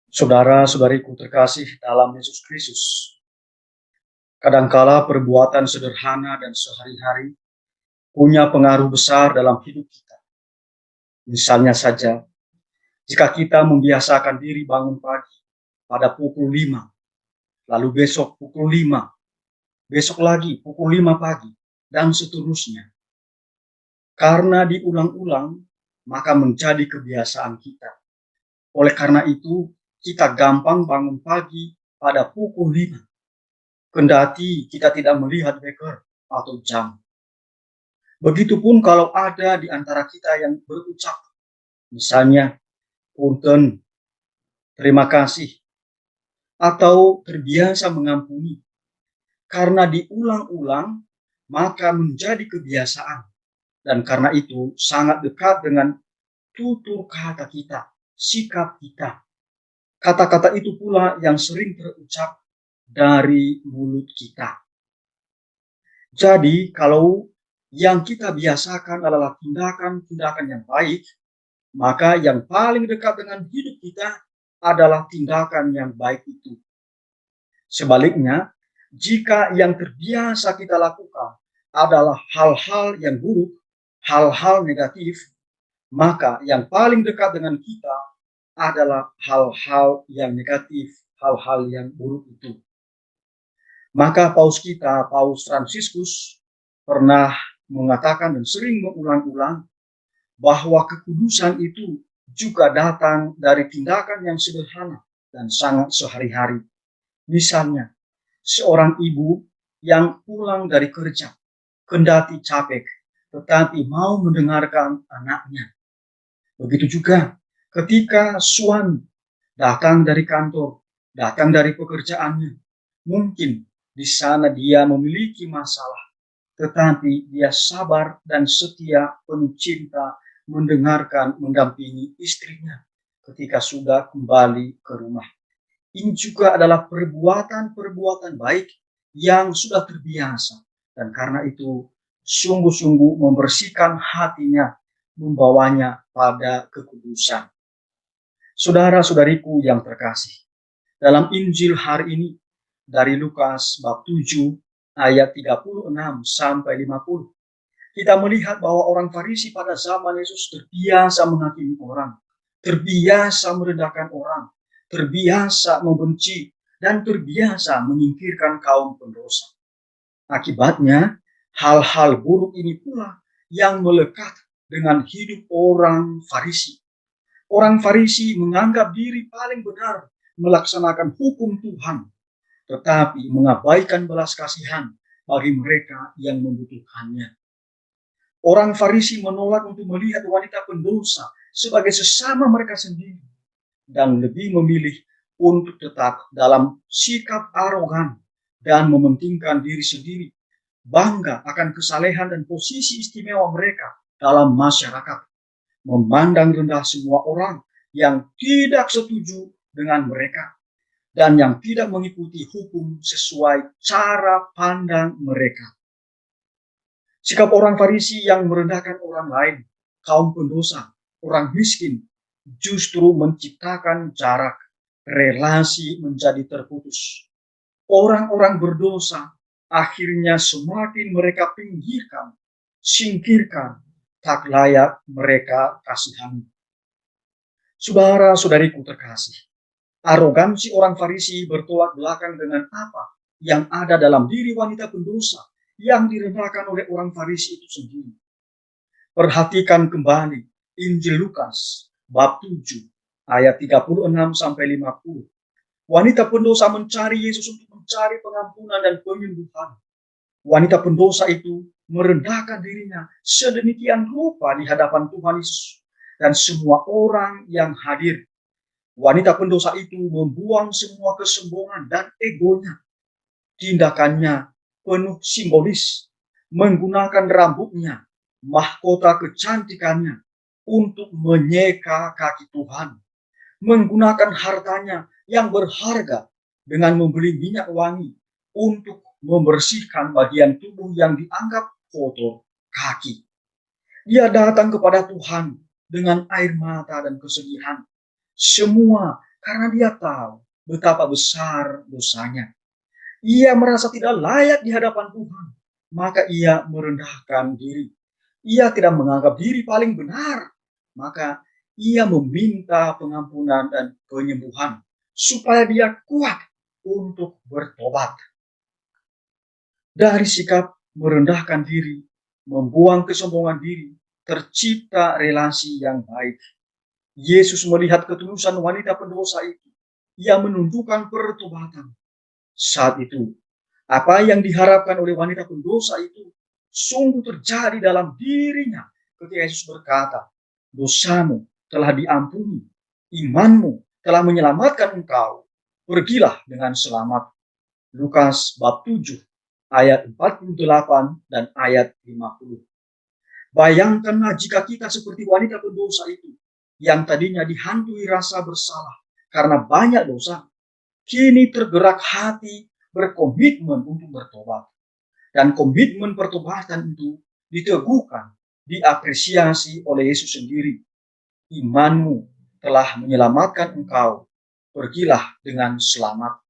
Saudara-saudariku terkasih dalam Yesus Kristus, kadangkala perbuatan sederhana dan sehari-hari punya pengaruh besar dalam hidup kita. Misalnya saja, jika kita membiasakan diri bangun pagi pada pukul 5, lalu besok pukul 5, besok lagi pukul 5 pagi, dan seterusnya. Karena diulang-ulang, maka menjadi kebiasaan kita. Oleh karena itu, kita gampang bangun pagi pada pukul 5. Kendati kita tidak melihat weker atau jam. Begitupun kalau ada di antara kita yang berucap, misalnya, punten, terima kasih, atau terbiasa mengampuni. Karena diulang-ulang, maka menjadi kebiasaan. Dan karena itu sangat dekat dengan tutur kata kita, sikap kita. Kata-kata itu pula yang sering terucap dari mulut kita. Jadi kalau yang kita biasakan adalah tindakan-tindakan yang baik, maka yang paling dekat dengan hidup kita adalah tindakan yang baik itu. Sebaliknya, jika yang terbiasa kita lakukan adalah hal-hal yang buruk, hal-hal negatif, maka yang paling dekat dengan kita adalah hal-hal yang negatif, hal-hal yang buruk itu. Maka Paus kita, Paus Fransiskus, pernah mengatakan dan sering mengulang-ulang bahwa kekudusan itu juga datang dari tindakan yang sederhana dan sangat sehari-hari. Misalnya, seorang ibu yang pulang dari kerja, kendati capek, tetapi mau mendengarkan anaknya. Begitu juga ketika suami datang dari kantor, datang dari pekerjaannya, mungkin di sana dia memiliki masalah, tetapi dia sabar dan setia, penuh cinta, mendengarkan, mendampingi istrinya ketika sudah kembali ke rumah. Ini juga adalah perbuatan-perbuatan baik yang sudah terbiasa. Dan karena itu sungguh-sungguh membersihkan hatinya, membawanya pada kekudusan. Saudara-saudariku yang terkasih, dalam Injil hari ini dari Lukas bab 7 ayat 36 sampai 50, kita melihat bahwa orang Farisi pada zaman Yesus terbiasa menghakimi orang, terbiasa merendahkan orang, terbiasa membenci, dan terbiasa menyingkirkan kaum pendosa. Akibatnya, hal-hal buruk ini pula yang melekat dengan hidup orang Farisi. Orang Farisi menganggap diri paling benar melaksanakan hukum Tuhan, tetapi mengabaikan belas kasihan bagi mereka yang membutuhkannya. Orang Farisi menolak untuk melihat wanita pendosa sebagai sesama mereka sendiri dan lebih memilih untuk tetap dalam sikap arogan dan mementingkan diri sendiri, bangga akan kesalehan dan posisi istimewa mereka dalam masyarakat, memandang rendah semua orang yang tidak setuju dengan mereka dan yang tidak mengikuti hukum sesuai cara pandang mereka. Sikap orang Farisi yang merendahkan orang lain, kaum pendosa, orang miskin, justru menciptakan jarak, relasi menjadi terputus. Orang-orang berdosa akhirnya semakin mereka pinggirkan, singkirkan, tak layak mereka kasihani. Saudara-saudariku terkasih, arogansi orang Farisi bertolak belakang dengan apa yang ada dalam diri wanita pendosa yang direndahkan oleh orang Farisi itu sendiri. Perhatikan kembali Injil Lukas bab 7 ayat 36 sampai 50. Wanita pendosa mencari Yesus untuk mencari pengampunan dan penyembuhan. Wanita pendosa itu merendahkan dirinya sedemikian rupa di hadapan Tuhan Yesus dan semua orang yang hadir. Wanita pendosa itu membuang semua kesombongan dan egonya. Tindakannya penuh simbolis, menggunakan rambutnya, mahkota kecantikannya untuk menyeka kaki Tuhan, menggunakan hartanya yang berharga dengan membeli minyak wangi untuk membersihkan bagian tubuh yang dianggap kotor, kaki. Dia datang kepada Tuhan dengan air mata dan kesedihan. Semua karena dia tahu betapa besar dosanya. Ia merasa tidak layak di hadapan Tuhan, maka ia merendahkan diri. Ia tidak menganggap diri paling benar, maka ia meminta pengampunan dan penyembuhan supaya dia kuat untuk bertobat. Dari sikap merendahkan diri, membuang kesombongan diri, tercipta relasi yang baik. Yesus melihat ketulusan wanita pendosa itu. Ia menunjukkan pertobatan. Saat itu, apa yang diharapkan oleh wanita pendosa itu sungguh terjadi dalam dirinya ketika Yesus berkata, dosamu telah diampuni, imanmu telah menyelamatkan engkau, pergilah dengan selamat. Lukas bab 7 ayat 48 dan ayat 50. Bayangkanlah jika kita seperti wanita pendosa itu yang tadinya dihantui rasa bersalah karena banyak dosa, kini tergerak hati berkomitmen untuk bertobat. Dan komitmen pertobatan itu diteguhkan, diapresiasi oleh Yesus sendiri. Imanmu telah menyelamatkan engkau, pergilah dengan selamat.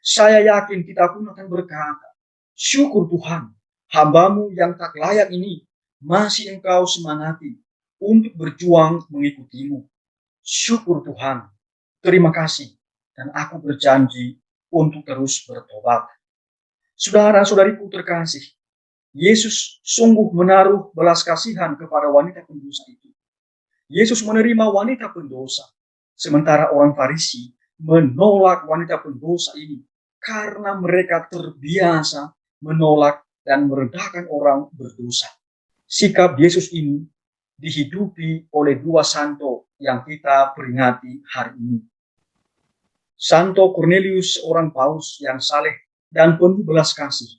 Saya yakin kita pun akan berkata, syukur Tuhan, hambamu yang tak layak ini masih engkau semangati untuk berjuang mengikutimu. Syukur Tuhan, terima kasih, dan aku berjanji untuk terus bertobat. Saudara-saudariku terkasih, Yesus sungguh menaruh belas kasihan kepada wanita pendosa itu. Yesus menerima wanita pendosa, sementara orang Farisi menolak wanita pendosa ini karena mereka terbiasa menolak dan merendahkan orang berdosa. Sikap Yesus ini dihidupi oleh dua santo yang kita peringati hari ini. Santo Cornelius, seorang paus yang saleh dan penuh belas kasih.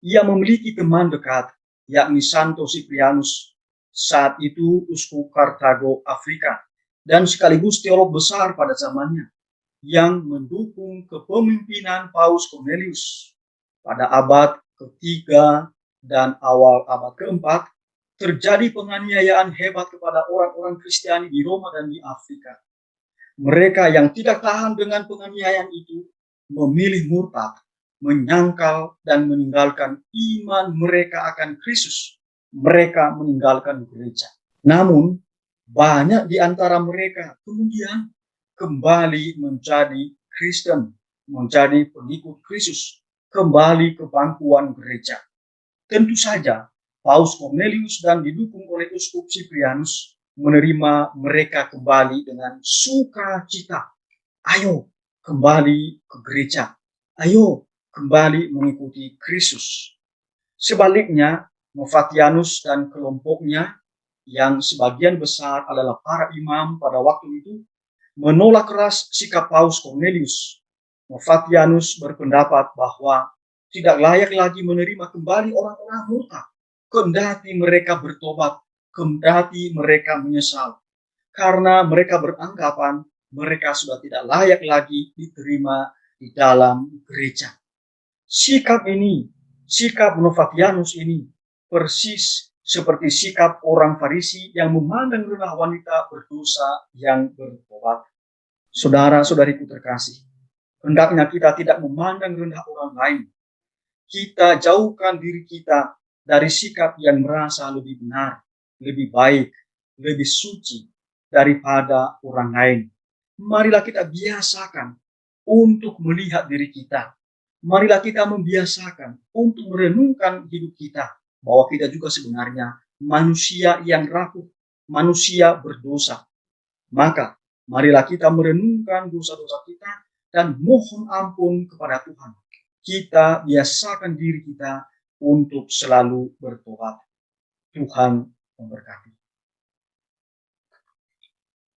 Ia memiliki teman dekat, yakni Santo Cyprianus, saat itu uskup Kartago, Afrika, dan sekaligus teolog besar pada zamannya, yang mendukung kepemimpinan Paus Cornelius. Pada abad ketiga dan awal abad keempat, terjadi penganiayaan hebat kepada orang-orang Kristiani di Roma dan di Afrika. Mereka yang tidak tahan dengan penganiayaan itu memilih murtad, menyangkal dan meninggalkan iman mereka akan Kristus. Mereka meninggalkan gereja. Namun, banyak di antara mereka kemudian kembali menjadi Kristen, menjadi pengikut Kristus, kembali ke bangkuan gereja. Tentu saja, Paus Cornelius dan didukung oleh Uskup Cyprianus menerima mereka kembali dengan sukacita. Ayo kembali ke gereja. Ayo kembali mengikuti Kristus. Sebaliknya, Novatianus dan kelompoknya yang sebagian besar adalah para imam pada waktu itu menolak keras sikap Paus Cornelius. Novatianus berpendapat bahwa tidak layak lagi menerima kembali orang-orang murtad, kendati mereka bertobat, kendati mereka menyesal, karena mereka beranggapan mereka sudah tidak layak lagi diterima di dalam gereja. Sikap ini, sikap Novatianus ini, persis seperti sikap orang Farisi yang memandang rendah wanita berdosa yang bertobat. Saudara-saudariku terkasih, hendaknya kita tidak memandang rendah orang lain. Kita jauhkan diri kita dari sikap yang merasa lebih benar, lebih baik, lebih suci daripada orang lain. Marilah kita biasakan untuk melihat diri kita. Marilah kita membiasakan untuk merenungkan hidup kita, bahwa kita juga sebenarnya manusia yang rapuh, manusia berdosa. Maka marilah kita merenungkan dosa-dosa kita dan mohon ampun kepada Tuhan. Kita biasakan diri kita untuk selalu bertobat. Tuhan memberkati.